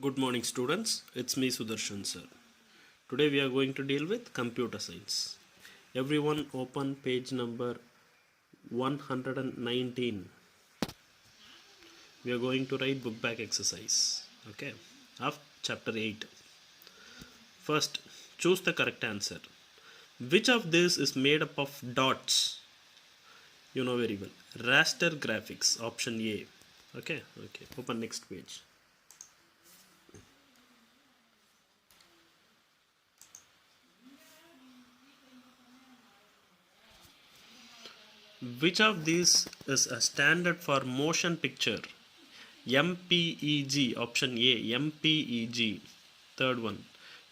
Good morning, students. It's me, Sudarshan sir. Today we are going to deal with computer science. Everyone open page number 119. We are going to write book back exercise. Okay, of chapter 8. First, choose the correct answer. Which of this is made up of dots? You know very well. Raster graphics, option A. Okay, open next page. Which of these is a standard for motion picture? MPEG, option A, MPEG. Third one.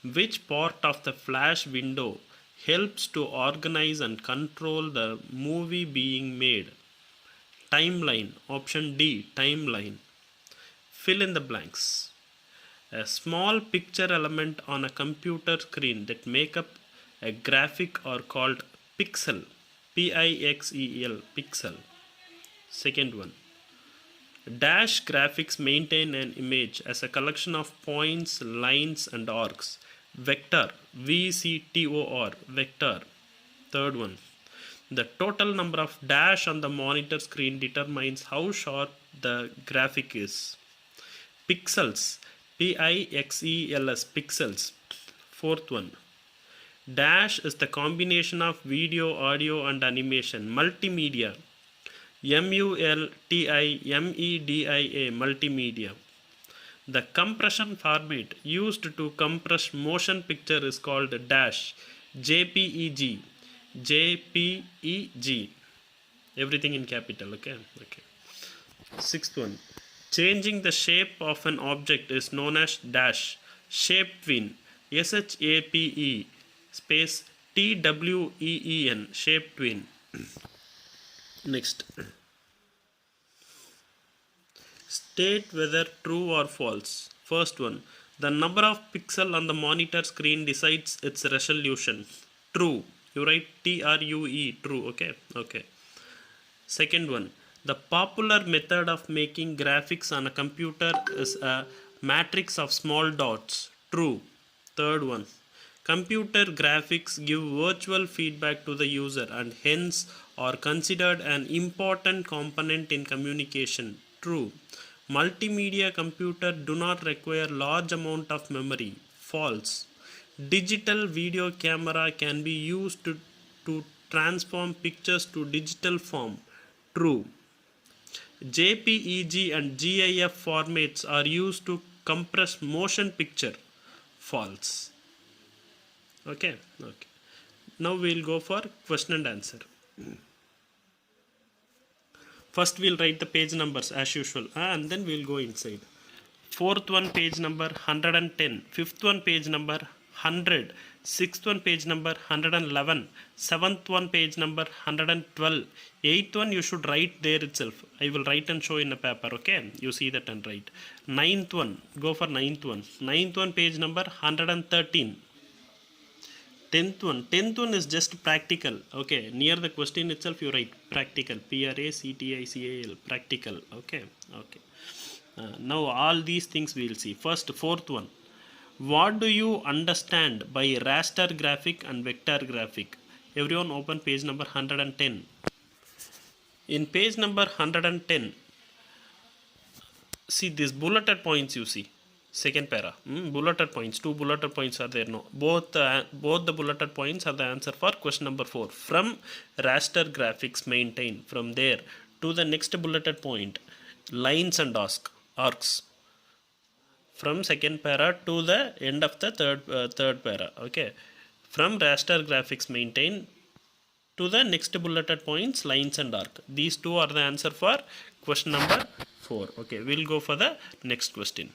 Which part of the flash window helps to organize and control the movie being made? Timeline, option D, timeline. Fill in the blanks. A small picture element on a computer screen that make up a graphic are called pixel. Pixel, pixel. Second one. Dash graphics maintain an image as a collection of points, lines, and arcs. Vector, VCTOR, vector. Third one. The total number of dash on the monitor screen determines how sharp the graphic is. Pixels, PIXELS, pixels. Fourth one. Dash is the combination of video, audio, and animation. Multimedia. MULTIMEDIA, multimedia. The compression format used to compress motion picture is called dash. JPEG. JPEG. Everything in capital, okay? Sixth one. Changing the shape of an object is known as dash. Shape tween. SHAPE space TWEEN, shape tween. Next. State whether true or false. First one. The number of pixels on the monitor screen decides its resolution. True. You write TRUE, true. Okay. Second one. The popular method of making graphics on a computer is a matrix of small dots. True. Third one. Computer graphics give virtual feedback to the user and hence are considered an important component in communication. True. Multimedia computer do not require large amount of memory. False. Digital video camera can be used to transform pictures to digital form. True. JPEG and GIF formats are used to compress motion picture. False. Okay. Now we'll go for question and answer. First we'll write the page numbers as usual and then we'll go inside. Fourth one page number 110, fifth one page number 100, sixth one page number 111, seventh one page number 112, eighth one you should write there itself. I will write and show in a paper, okay? You see that and write. Ninth one, go for ninth one. Ninth one page number 113. Tenth one is just practical. Okay, near the question itself you write practical. PRACTICAL, practical. Okay. Now all these things we will see. First, fourth one. What do you understand by raster graphic and vector graphic? Everyone open page number 110. In page number 110, see these bulleted points you see. Second para, bulleted points, two bulleted points are there. No, both the bulleted points are the answer for question number 4. From raster graphics maintain, from there to the next bulleted point, lines and arcs. From second para to the end of the third para. Okay, from raster graphics maintain to the next bulleted points, lines and arc. These two are the answer for question number 4. Okay, we'll go for the next question.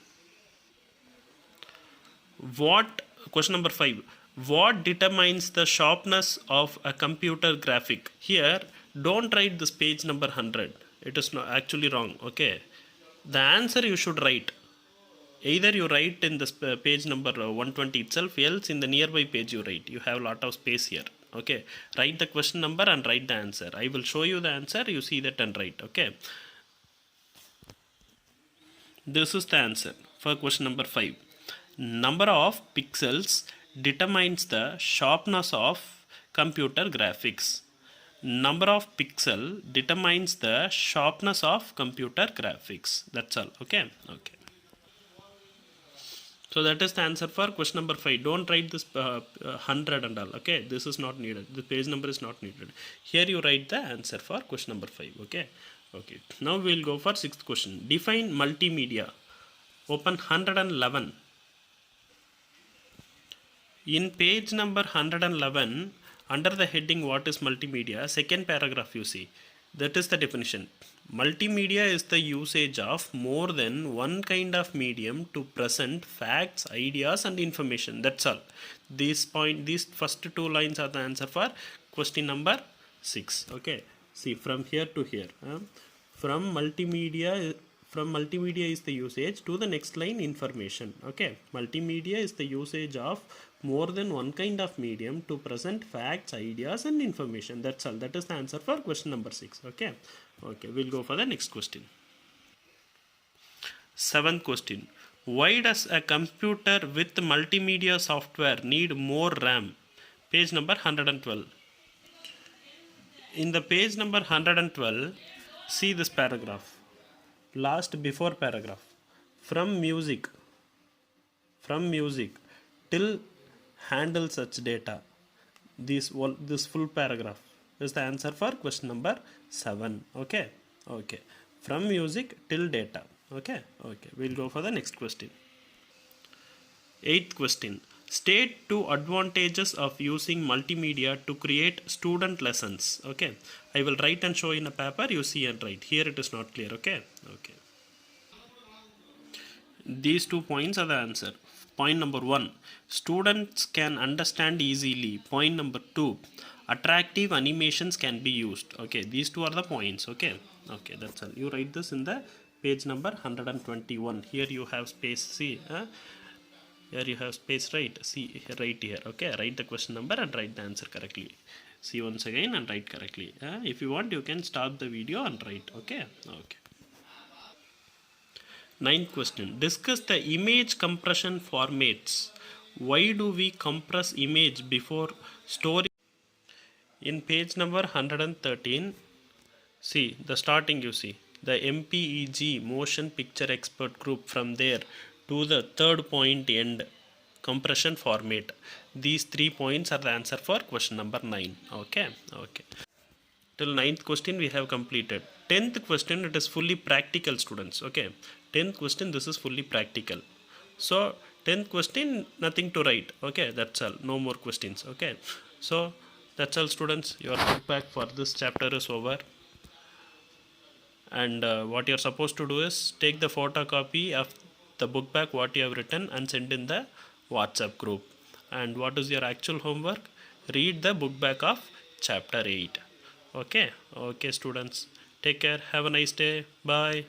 Question number 5. What determines the sharpness of a computer graphic? Here, don't write this page number 100. It is not actually wrong. Okay. The answer you should write. Either you write in this page number 120 itself, else in the nearby page you write. You have a lot of space here. Okay. Write the question number and write the answer. I will show you the answer. You see that and write. Okay. This is the answer. For question number 5, number of pixels determines the sharpness of computer graphics. Number of pixel determines the sharpness of computer graphics. That's all. Okay. So that is the answer for question number 5. Don't write this 100 and all. Okay, this is not needed. The page number is not needed. Here you write the answer for question number 5. Okay. Now we will go for 6th question. Define multimedia. Open 111. In page number 111, under the heading what is multimedia, second paragraph you see. That is the definition. Multimedia is the usage of more than one kind of medium to present facts, ideas and information. That's all. These first two lines are the answer for question number 6. Okay. See, from here to here. From multimedia is the usage to the next line information. Okay. Multimedia is the usage of more than one kind of medium to present facts, ideas and information. That's all. That is the answer for question number 6. Okay. We'll go for the next question. 7th question. Why does a computer with multimedia software need more RAM? Page number 112. In the page number 112, see this paragraph. Last before paragraph. From music till handle such data. This full paragraph is the answer for question number 7. Okay. From music till data. Okay. We'll go for the next question. 8th question. State 2 advantages of using multimedia to create student lessons. Okay. I will write and show in a paper. You see and write. Here it is not clear. Okay. These 2 points are the answer. Point number 1, students can understand easily. Point number 2, attractive animations can be used. Okay, these 2 are the points. Okay, that's all. You write this in the page number 121. Here you have space. See, here you have space, right? See, right here. Okay, write the question number and write the answer correctly. See once again and write correctly. If you want, you can stop the video and write. Okay. 9th question. Discuss the image compression formats. Why do we compress image before storing? In page number 113, see the starting you see. The MPEG Motion Picture Expert Group, from there to the third point end, compression format. These 3 points are the answer for question number 9. Okay. Till 9th question we have completed. 10th question, it is fully practical, students. Okay. 10th question, this is fully practical. So 10th question, nothing to write. Okay, that's all. No more questions. Okay. So that's all, students. Your book pack for this chapter is over. And what you're supposed to do is take the photocopy of the book back what you have written and send in the WhatsApp group. And what is your actual homework? Read the book back of chapter 8. Okay, students. Take care. Have a nice day. Bye.